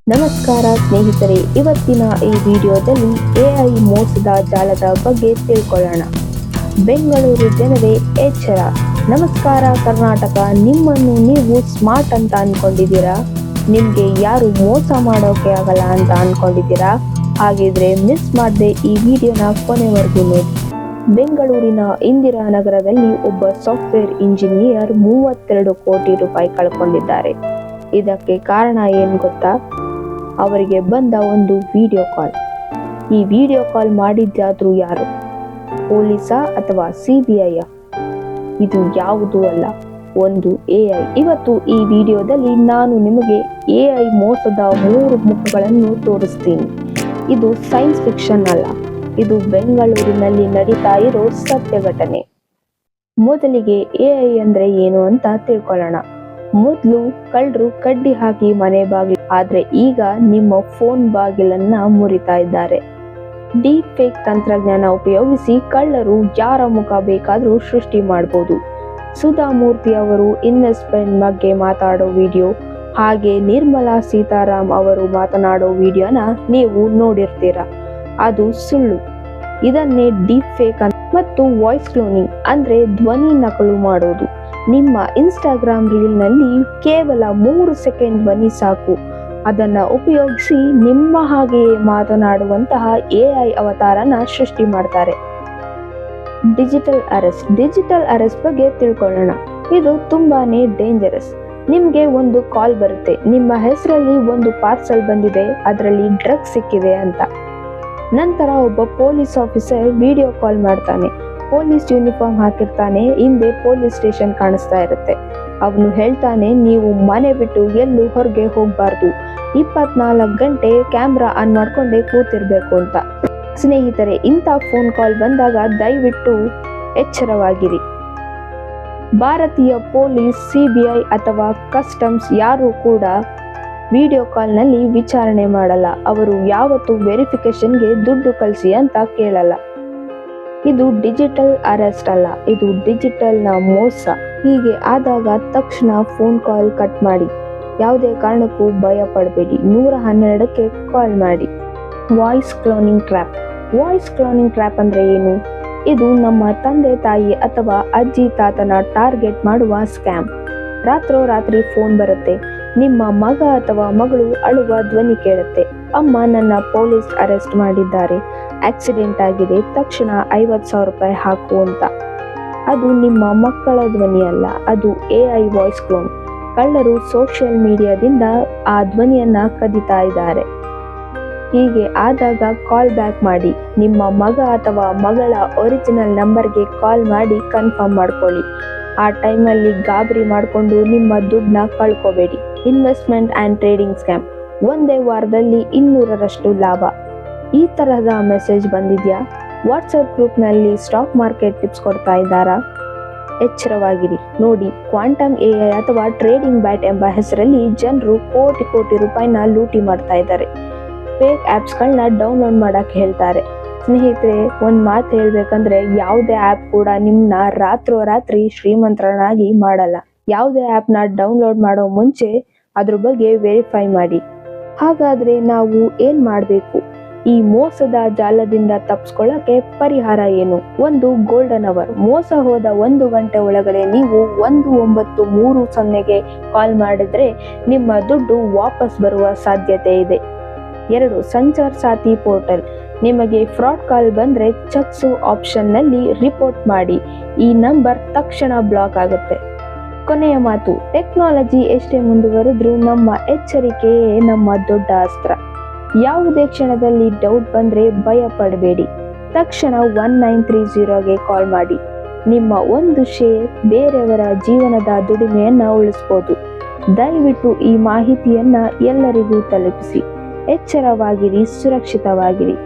ನಮಸ್ಕಾರ ಸ್ನೇಹಿತರೆ, ಇವತ್ತಿನ ಈ ವಿಡಿಯೋದಲ್ಲಿ ಎಐ ಮೋಸದ ಜಾಲದ ಬಗ್ಗೆ ತಿಳ್ಕೊಳ್ಳೋಣ. ಬೆಂಗಳೂರು ಜನರೇ ಎಚ್ಚರ. ನಮಸ್ಕಾರ ಕರ್ನಾಟಕ, ನಿಮ್ಮನ್ನು ನೀವು ಸ್ಮಾರ್ಟ್ ಅಂತ ಅನ್ಕೊಂಡಿದ್ದೀರಾ? ನಿಮ್ಗೆ ಯಾರು ಮೋಸ ಮಾಡೋಕೆ ಆಗಲ್ಲ ಅಂತ ಅನ್ಕೊಂಡಿದ್ದೀರಾ? ಹಾಗಿದ್ರೆ ಮಿಸ್ ಮಾಡದೆ ಈ ವಿಡಿಯೋನ ಕೊನೆವರೆಗೂ ನೋಡಿ. ಬೆಂಗಳೂರಿನ ಇಂದಿರಾನಗರದಲ್ಲಿ ಒಬ್ಬ ಸಾಫ್ಟ್ವೇರ್ ಇಂಜಿನಿಯರ್ 32 ಕೋಟಿ ರೂಪಾಯಿ ಕಳ್ಕೊಂಡಿದ್ದಾರೆ. ಇದಕ್ಕೆ ಕಾರಣ ಏನು ಗೊತ್ತಾ? ಅವರಿಗೆ ಬಂದ ಒಂದು ವಿಡಿಯೋ ಕಾಲ್. ಈ ವಿಡಿಯೋ ಕಾಲ್ ಮಾಡಿದ್ದಾದ್ರೂ ಯಾರು? ಪೊಲೀಸಾ ಅಥವಾ CBI? ಇದು ಯಾವುದೂ ಅಲ್ಲ, ಒಂದು AI. ಇವತ್ತು ಈ ವಿಡಿಯೋದಲ್ಲಿ ನಾನು ನಿಮಗೆ AI ಮೋಸದ 3 ಮುಖಗಳನ್ನು ತೋರಿಸ್ತೀನಿ. ಇದು ಸೈನ್ಸ್ ಫಿಕ್ಷನ್ ಅಲ್ಲ, ಇದು ಬೆಂಗಳೂರಿನಲ್ಲಿ ನಡೀತಾ ಇರೋ ಸತ್ಯ ಘಟನೆ. ಮೊದಲಿಗೆ AI ಅಂದ್ರೆ ಏನು ಅಂತ ತಿಳ್ಕೊಳ್ಳೋಣ. ಮೊದಲು ಕಳ್ಳರು ಕಡ್ಡಿ ಹಾಕಿ ಮನೆ ಬಾಗಿಲು, ಆದ್ರೆ ಈಗ ನಿಮ್ಮ ಫೋನ್ ಬಾಗಿಲನ್ನ ಮುರಿತಾ ಇದ್ದಾರೆ. ಡೀಪ್ ಫೇಕ್ ತಂತ್ರಜ್ಞಾನ ಉಪಯೋಗಿಸಿ ಕಳ್ಳರು ಯಾರ ಮುಖ ಬೇಕಾದ್ರೂ ಸೃಷ್ಟಿ ಮಾಡಬಹುದು. ಸುಧಾ ಮೂರ್ತಿ ಅವರು ಇನ್ವೆಸ್ಟ್ಮೆಂಟ್ ಬಗ್ಗೆ ಮಾತಾಡೋ ವಿಡಿಯೋ, ಹಾಗೆ ನಿರ್ಮಲಾ ಸೀತಾರಾಮ್ ಅವರು ಮಾತನಾಡೋ ವಿಡಿಯೋನ ನೀವು ನೋಡಿರ್ತೀರ. ಅದು ಸುಳ್ಳು. ಇದನ್ನೇ ಡೀಪ್ ಫೇಕ್ ಮತ್ತು ವಾಯ್ಸ್ ಕ್ಲೋನಿಂಗ್ ಅಂದ್ರೆ ಧ್ವನಿ ನಕಲು ಮಾಡೋದು. ನಿಮ್ಮ ಇನ್ಸ್ಟಾಗ್ರಾಮ್ ರೀಲ್ನಲ್ಲಿ ಕೇವಲ 3 ಸೆಕೆಂಡ್ ಧ್ವನಿ ಸಾಕು. ಅದನ್ನ ಉಪಯೋಗಿಸಿ ನಿಮ್ಮ ಹಾಗೆಯೇ ಮಾತನಾಡುವಂತಹ AI ಅವತಾರನ ಸೃಷ್ಟಿ ಮಾಡ್ತಾರೆ. ಡಿಜಿಟಲ್ ಅರೆಸ್ಟ್ ಬಗ್ಗೆ ತಿಳ್ಕೊಳ್ಳೋಣ. ಇದು ತುಂಬಾನೇ ಡೇಂಜರಸ್. ನಿಮ್ಗೆ ಒಂದು ಕಾಲ್ ಬರುತ್ತೆ, ನಿಮ್ಮ ಹೆಸರಲ್ಲಿ ಒಂದು ಪಾರ್ಸಲ್ ಬಂದಿದೆ, ಅದರಲ್ಲಿ ಡ್ರಗ್ಸ್ ಸಿಕ್ಕಿದೆ ಅಂತ. ನಂತರ ಒಬ್ಬ ಪೊಲೀಸ್ ಆಫೀಸರ್ ವಿಡಿಯೋ ಕಾಲ್ ಮಾಡ್ತಾನೆ. ಪೊಲೀಸ್ ಯೂನಿಫಾರ್ಮ್ ಹಾಕಿರ್ತಾನೆ, ಹಿಂದೆ ಪೊಲೀಸ್ ಸ್ಟೇಷನ್ ಕಾಣಿಸ್ತಾ ಇರುತ್ತೆ. ಅವನು ಹೇಳ್ತಾನೆ, ನೀವು ಮನೆ ಬಿಟ್ಟು ಎಲ್ಲೂ ಹೊರಗೆ ಹೋಗ್ಬಾರ್ದು, 24 ಗಂಟೆ ಕ್ಯಾಮ್ರಾ ಆನ್ ಮಾಡ್ಕೊಂಡೇ ಕೂತಿರ್ಬೇಕು ಅಂತ. ಸ್ನೇಹಿತರೆ, ಇಂಥ ಫೋನ್ ಕಾಲ್ ಬಂದಾಗ ದಯವಿಟ್ಟು ಎಚ್ಚರವಾಗಿರಿ. ಭಾರತೀಯ ಪೊಲೀಸ್, CBI ಅಥವಾ ಕಸ್ಟಮ್ಸ್ ಯಾರು ಕೂಡ ವಿಡಿಯೋ ಕಾಲ್ನಲ್ಲಿ ವಿಚಾರಣೆ ಮಾಡಲ್ಲ. ಅವರು ಯಾವತ್ತೂ ವೆರಿಫಿಕೇಶನ್ಗೆ ದುಡ್ಡು ಕಳಿಸಿ ಅಂತ ಕೇಳಲ್ಲ. ಇದು ಡಿಜಿಟಲ್ ಅರೆಸ್ಟ್ ಅಲ್ಲ, ಇದು ಡಿಜಿಟಲ್ನ ಮೋಸ. ಹೀಗೆ ಆದಾಗ ತಕ್ಷಣ ಫೋನ್ ಕಾಲ್ ಕಟ್ ಮಾಡಿ. ಯಾವುದೇ ಕಾರಣಕ್ಕೂ ಭಯ ಪಡಬೇಡಿ, 112ಕ್ಕೆ ಕಾಲ್ ಮಾಡಿ. ವಾಯ್ಸ್ ಕ್ಲೋನಿಂಗ್ ಟ್ರ್ಯಾಪ್ ಅಂದ್ರೆ ಏನು? ಇದು ನಮ್ಮ ತಂದೆ ತಾಯಿ ಅಥವಾ ಅಜ್ಜಿ ತಾತನ ಟಾರ್ಗೆಟ್ ಮಾಡುವ ಸ್ಕ್ಯಾಮ್. ರಾತ್ರೋರಾತ್ರಿ ಫೋನ್ ಬರುತ್ತೆ. ನಿಮ್ಮ ಮಗ ಅಥವಾ ಮಗಳು ಅಳುವ ಧ್ವನಿ ಕೇಳುತ್ತೆ. ಅಮ್ಮ, ನನ್ನ ಪೊಲೀಸ್ ಅರೆಸ್ಟ್ ಮಾಡಿದ್ದಾರೆ, ಆಕ್ಸಿಡೆಂಟ್ ಆಗಿದೆ, ತಕ್ಷಣ 50,000 ರೂಪಾಯಿ ಹಾಕು ಅಂತ. ಅದು ನಿಮ್ಮ ಮಕ್ಕಳ ಧ್ವನಿ ಅಲ್ಲ, ಅದು AI ವಾಯ್ಸ್ ಕ್ಲೋನ್. ಕಳ್ಳರು ಸೋಷಿಯಲ್ ಮೀಡಿಯಾದಿಂದ ಆ ಧ್ವನಿಯನ್ನ ಕದಿತಾ ಇದ್ದಾರೆ. ಹೀಗೆ ಆದಾಗ ಕಾಲ್ ಬ್ಯಾಕ್ ಮಾಡಿ. ನಿಮ್ಮ ಮಗ ಅಥವಾ ಮಗಳ ಒರಿಜಿನಲ್ ನಂಬರ್ಗೆ ಕಾಲ್ ಮಾಡಿ ಕನ್ಫರ್ಮ್ ಮಾಡ್ಕೊಳ್ಳಿ. ಆ ಟೈಮಲ್ಲಿ ಗಾಬರಿ ಮಾಡಿಕೊಂಡು ನಿಮ್ಮ ದುಡ್ಡನ್ನ ಕಳ್ಕೋಬೇಡಿ. Investment and trading scam. ಒಂದೇ ವಾರದಲ್ಲಿ 200ರಷ್ಟು ಲಾಭ. ಈ ತರಹದ ಮೆಸೇಜ್ ಬಂದಿದ್ಯಾ? ವಾಟ್ಸಪ್ ಗ್ರೂಪ್ನಲ್ಲಿ ಸ್ಟಾಕ್ ಮಾರ್ಕೆಟ್ ಟಿಪ್ಸ್ ಕೊಡ್ತಾ ಇದ್ದಾರಾ? ಎಚ್ಚರವಾಗಿರಿ. ನೋಡಿ, ಕ್ವಾಂಟಮ್ AI ಅಥವಾ ಟ್ರೇಡಿಂಗ್ ಬ್ಯಾಟ್ ಎಂಬ ಹೆಸರಲ್ಲಿ ಜನರು ಕೋಟಿ ರೂಪಾಯಿನ ಲೂಟಿ ಮಾಡ್ತಾ ಇದ್ದಾರೆ. ಫೇಕ್ ಆ್ಯಪ್ಸ್ಗಳನ್ನ ಡೌನ್ಲೋಡ್ ಮಾಡಕ್ಕೆ ಹೇಳ್ತಾರೆ. ಸ್ನೇಹಿತರೆ, ಒಂದು ಮಾತು ಹೇಳ್ಬೇಕಂದ್ರೆ, ಯಾವುದೇ ಆ್ಯಪ್ ಕೂಡ ನಿಮ್ಮನ್ನ ರಾತ್ರೋರಾತ್ರಿ ಶ್ರೀಮಂತರನ್ನಾಗಿ ಮಾಡಲ್ಲ. ಯಾವುದೇ ಆ್ಯಪ್ನ ಡೌನ್ಲೋಡ್ ಮಾಡೋ ಮುಂಚೆ ಅದ್ರ ಬಗ್ಗೆ ವೆರಿಫೈ ಮಾಡಿ. ಹಾಗಾದ್ರೆ ನಾವು ಏನ್ ಮಾಡಬೇಕು? ಈ ಮೋಸದ ಜಾಲದಿಂದ ತಪ್ಪಿಸ್ಕೊಳ್ಳಕ್ಕೆ ಪರಿಹಾರ ಏನು? ಒಂದು ಗೋಲ್ಡನ್ ಅವರ್. ಮೋಸ ಹೋದ 1 ಗಂಟೆ ಒಳಗಡೆ ನೀವು 1930ಗೆ ಕಾಲ್ ಮಾಡಿದ್ರೆ ನಿಮ್ಮ ದುಡ್ಡು ವಾಪಸ್ ಬರುವ ಸಾಧ್ಯತೆ ಇದೆ. 2, ಸಂಚಾರ್ ಸಾಥಿ ಪೋರ್ಟಲ್. ನಿಮಗೆ ಫ್ರಾಡ್ ಕಾಲ್ ಬಂದ್ರೆ ಚಕ್ಸು ಆಪ್ಷನ್ನಲ್ಲಿ ರಿಪೋರ್ಟ್ ಮಾಡಿ. ಈ ನಂಬರ್ ತಕ್ಷಣ ಬ್ಲಾಕ್ ಆಗುತ್ತೆ. ಕೊನೆಯ ಮಾತು, ಟೆಕ್ನಾಲಜಿ ಎಷ್ಟೇ ಮುಂದುವರೆದ್ರೂ ನಮ್ಮ ಎಚ್ಚರಿಕೆಯೇ ನಮ್ಮ ದೊಡ್ಡ ಅಸ್ತ್ರ. ಯಾವುದೇ ಕ್ಷಣದಲ್ಲಿ ಡೌಟ್ ಬಂದ್ರೆ ಭಯ ಪಡಬೇಡಿ, ತಕ್ಷಣ 1930ಗೆ ಕಾಲ್ ಮಾಡಿ. ನಿಮ್ಮ ಒಂದು ಶೇರ್ ಬೇರೆಯವರ ಜೀವನದ ದುಡಿಮೆಯನ್ನ ಉಳಿಸ್ಬೋದು. ದಯವಿಟ್ಟು ಈ ಮಾಹಿತಿಯನ್ನ ಎಲ್ಲರಿಗೂ ತಲುಪಿಸಿ. ಎಚ್ಚರವಾಗಿರಿ, ಸುರಕ್ಷಿತವಾಗಿರಿ.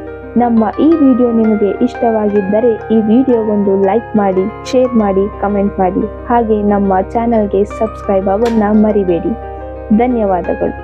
ನಮ್ಮ ಈ ವಿಡಿಯೋ ನಿಮಗೆ ಇಷ್ಟವಾಗಿದ್ದರೆ ಈ ವಿಡಿಯೋಗೊಂದು ಲೈಕ್ ಮಾಡಿ, ಶೇರ್ ಮಾಡಿ, ಕಮೆಂಟ್ ಮಾಡಿ. ಹಾಗೆ ನಮ್ಮ ಚಾನಲ್ಗೆ ಸಬ್ಸ್ಕ್ರೈಬ್ ಆಗೋದನ್ನ ಮರಿಬೇಡಿ. ಧನ್ಯವಾದಗಳು.